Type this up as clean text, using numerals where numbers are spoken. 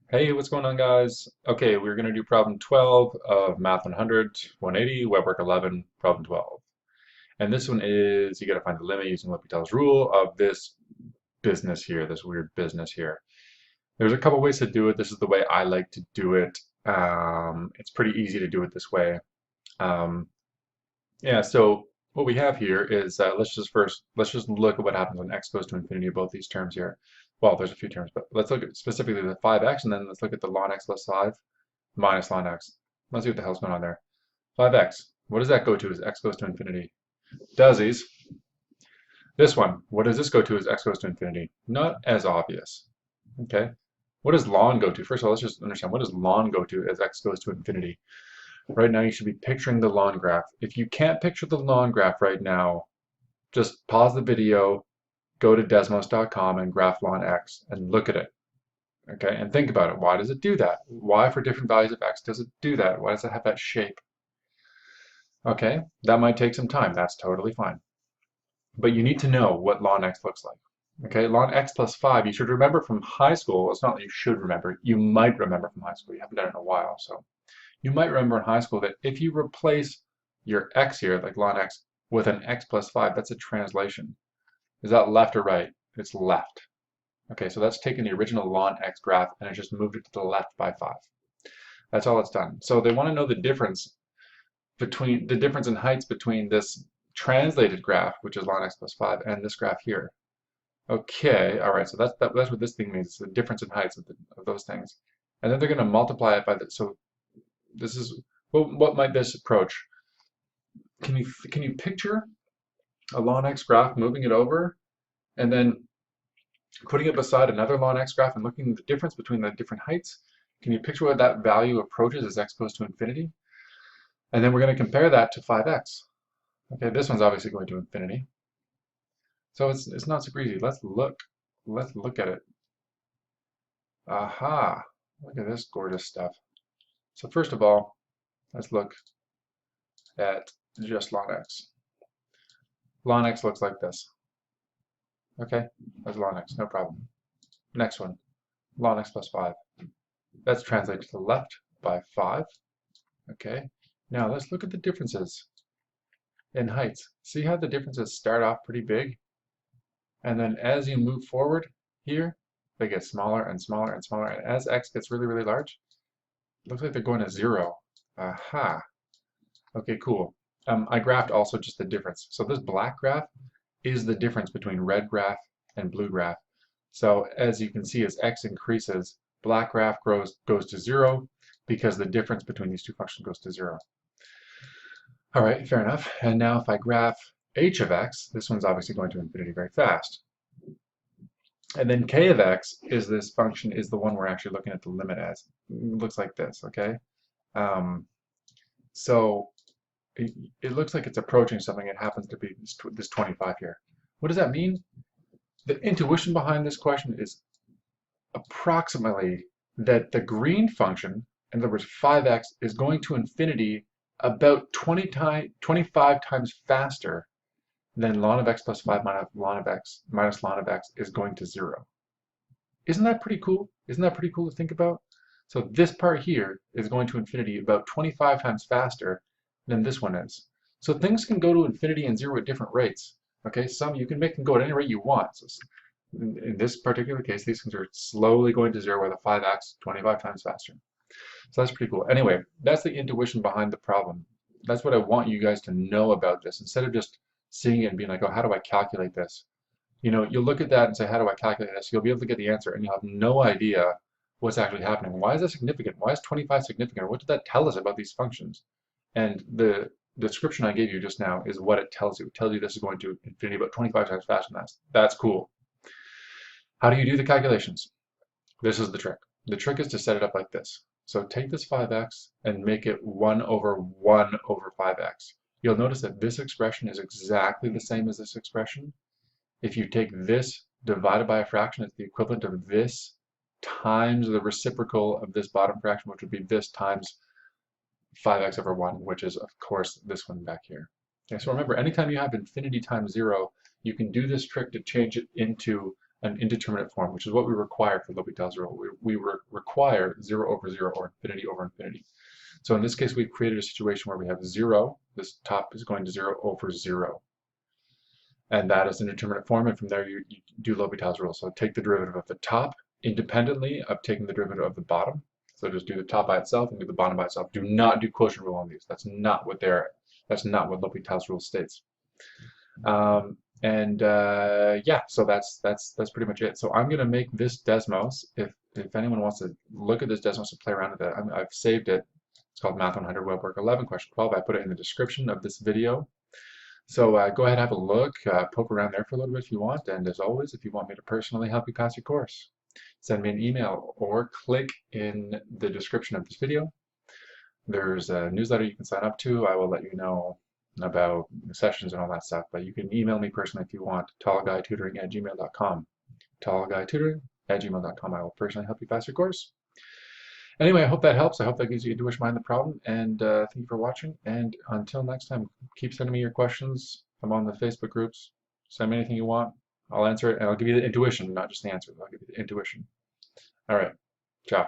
Hey, what's going on, guys? Okay, we're going to do problem 12 of Math 100, 180, Web Work 11, problem 12. And this one is you got to find the limit using L'Hopital's rule of this business here, this weird business here. There's a couple ways to do it. This is the way I like to do it. It's pretty easy to do it this way. Um, yeah, so what we have here is let's just look at what happens when x goes to infinity of both these terms here. Well, there's a few terms, but let's look at specifically the 5x, and then let's look at the ln x plus 5 minus ln x. Let's see what the hell's going on there. 5x, what does that go to as x goes to infinity? Dozsies. This one, what does this go to as x goes to infinity? Not as obvious. Okay. What does ln go to? First of all, let's just understand what does ln go to as x goes to infinity. Right now, you should be picturing the ln graph. If you can't picture the ln graph right now, just pause the video, go to DESMOS.com and graph ln x and look at it. Okay, and think about it. Why does it do that? Why, for different values of x, does it do that? Why does it have that shape? Okay, that might take some time. That's totally fine. But you need to know what ln x looks like. Okay, ln x plus 5, you should remember from high school. It's not that you should remember. You might remember from high school. You haven't done it in a while, so. You might remember in high school that if you replace your x here, like ln x, with an x plus 5, that's a translation. Is that left or right? It's left. Okay, so that's taken the original ln x graph and it just moved it to the left by 5. That's all it's done. So they want to know the difference in heights between this translated graph, which is ln x plus 5, and this graph here. Okay, all right, so that's what this thing means, it's the difference in heights of those things. And then they're going to multiply it by the, so this is, what might this approach? Can you picture a ln x graph, moving it over, and then putting it beside another ln x graph and looking at the difference between the different heights? Can you picture what that value approaches as x goes to infinity? And then we're going to compare that to 5x. Okay, this one's obviously going to infinity. So it's not super easy. Let's look at it. Aha! Look at this gorgeous stuff. So first of all, let's look at just ln x. Ln x looks like this. Okay, that's ln x, no problem. Next one, ln x plus 5. That's translated to the left by 5. Okay, now let's look at the differences in heights. See how the differences start off pretty big? And then as you move forward here, they get smaller and smaller and smaller. And as x gets really, really large, it looks like they're going to 0. Aha. Okay, cool. I graphed also just the difference. So this black graph is the difference between red graph and blue graph. So as you can see, as x increases, black graph goes to 0 because the difference between these two functions goes to 0. All right, fair enough. And now if I graph h of x, this one's obviously going to infinity very fast. And then k of x is this function, is the one we're actually looking at the limit as. It looks like this, okay? So it looks like it's approaching something. It happens to be this 25 here. What does that mean? The intuition behind this question is approximately that the green function, in other words 5x, is going to infinity about 25 times faster than ln of x plus 5 minus ln of x is going to 0. Isn't that pretty cool? Isn't that pretty cool to think about? So this part here is going to infinity about 25 times faster than this one is. So things can go to infinity and 0 at different rates. Okay, some you can make them go at any rate you want. So in this particular case, these things are slowly going to 0 with a 5x 25 times faster. So that's pretty cool. Anyway, that's the intuition behind the problem. That's what I want you guys to know about this. Instead of just seeing it and being like, oh, how do I calculate this? You know, you'll look at that and say, how do I calculate this? You'll be able to get the answer and you'll have no idea what's actually happening. Why is that significant? Why is 25 significant? What did that tell us about these functions? And the description I gave you just now is what it tells you. It tells you this is going to infinity about 25 times faster than that. That's cool. How do you do the calculations? This is the trick. The trick is to set it up like this. So take this 5x and make it 1 over 1 over 5x. You'll notice that this expression is exactly the same as this expression. If you take this divided by a fraction, it's the equivalent of this times the reciprocal of this bottom fraction, which would be this times 5x over 1, which is, of course, this one back here. Okay, so remember, anytime you have infinity times 0, you can do this trick to change it into an indeterminate form, which is what we require for L'Hopital's rule. We require 0 over 0 or infinity over infinity. So in this case, we've created a situation where we have 0. This top is going to 0 over 0. And that is an indeterminate form, and from there you do L'Hopital's rule. So take the derivative of the top independently of taking the derivative of the bottom. So just do the top by itself and do the bottom by itself. Do not do quotient rule on these. That's not what L'Hopital's rule states. Yeah, so that's pretty much it. So I'm gonna make this DESMOS. If anyone wants to look at this DESMOS and play around with it, I've saved it. It's called Math 100 Web Work 11 question 12. I put it in the description of this video. So go ahead and have a look, poke around there for a little bit if you want. And as always, if you want me to personally help you pass your course, send me an email or click in the description of this video. There's a newsletter you can sign up to. I will let you know about sessions and all that stuff, but you can email me personally if you want, tallguytutoring@gmail.com. tallguytutoring@gmail.com. I will personally help you pass your course. Anyway, I hope that helps. I hope that gives you a Jewish mind the problem, and thank you for watching. And until next time, keep sending me your questions. I'm on the Facebook groups. Send me anything you want. I'll answer it, and I'll give you the intuition, not just the answer. I'll give you the intuition. All right. Ciao.